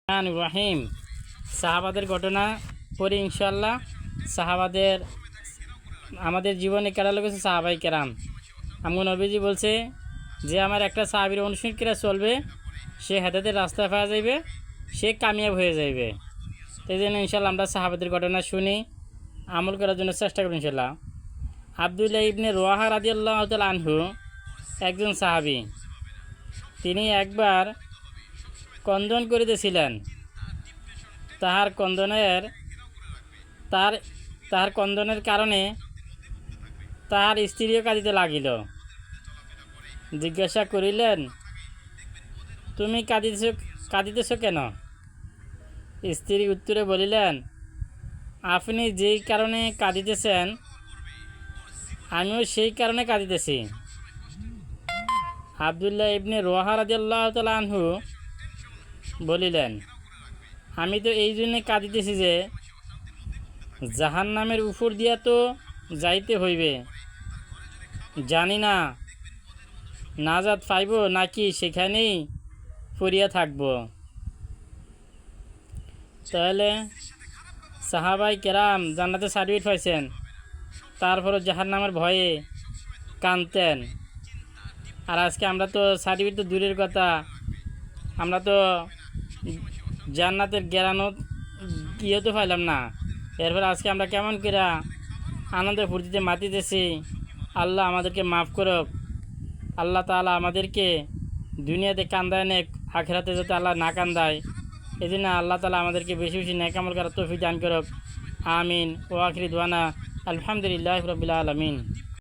রাহিম সাহাবাদের ঘটনা পড়ি ইনশাল্লাহ। সাহাবাদের আমাদের জীবনে কেরা লোক আছে সাহাবাই কেরাম। আমু নবীজি বলছে যে আমার একটা সাহাবীর অনুসরণ করে চলবে সে হেদায়েতের রাস্তায় পাওয়া যাইবে, সে কামিয়াব হয়ে যাইবে। এই জন্য ইনশাল্লাহ আমরা সাহাবাদের ঘটনা শুনি, আমল করার জন্য চেষ্টা করি ইনশাল্লাহ। আবদুল্লাহ ইবনে রওয়াহা রাদিয়াল্লাহু তাআলা আনহু একজন সাহাবী। তিনি একবার কন্দন করিতেছিলেন। তাহার কন্দনের কারণে তাহার স্ত্রীও কাঁদিতে লাগিল। জিজ্ঞাসা করিলেন, তুমি কাঁদিতেছ কেন? স্ত্রী উত্তরে বলিলেন, আপনি যেই কারণে কাঁদিতেছেন আমিও সেই কারণে কাঁদিতেছি। আবদুল্লাহ ইবনে রওয়াহা রাদিয়াল্লাহু তাআলা আনহু বলিলেন, আমি তো এই জন্যে কাঁদিতেছি যে জাহান্নামের উপর দিয়া তো যাইতে হইবে, জানি না নাজাত পাইব নাকি সেখানেই পড়িয়া থাকব। তাহলে সাহাবাই কেরাম জান্নাতে সার্টিফিকেট পাইছেন, তারপরও জাহান্নামের ভয়ে কাঁদতেন। আর আজকে আমরা তো সার্টিফিকেট তো দূরের কথা, আমরা তো জান্নাতের গেরানো গিয়ে তো পাইলাম না। এরপর আজকে আমরা কেমন করে আনন্দের ফুর্তিতে মাতিতেছি। আল্লাহ আমাদেরকে মাফ করুক। আল্লাহ তাআলা আমাদেরকে দুনিয়াতে কান্দায় নেক, আখিরাতে যাতে আল্লাহ না কান্দায়, এই জন্য আল্লাহ তাআলা আমাদেরকে বেশি বেশি নেক আমল করার তৌফিক দান করুক। আমিন। ওয়া আখিরি দুআনা আলহামদুলিল্লাহি রাব্বিল আলামিন।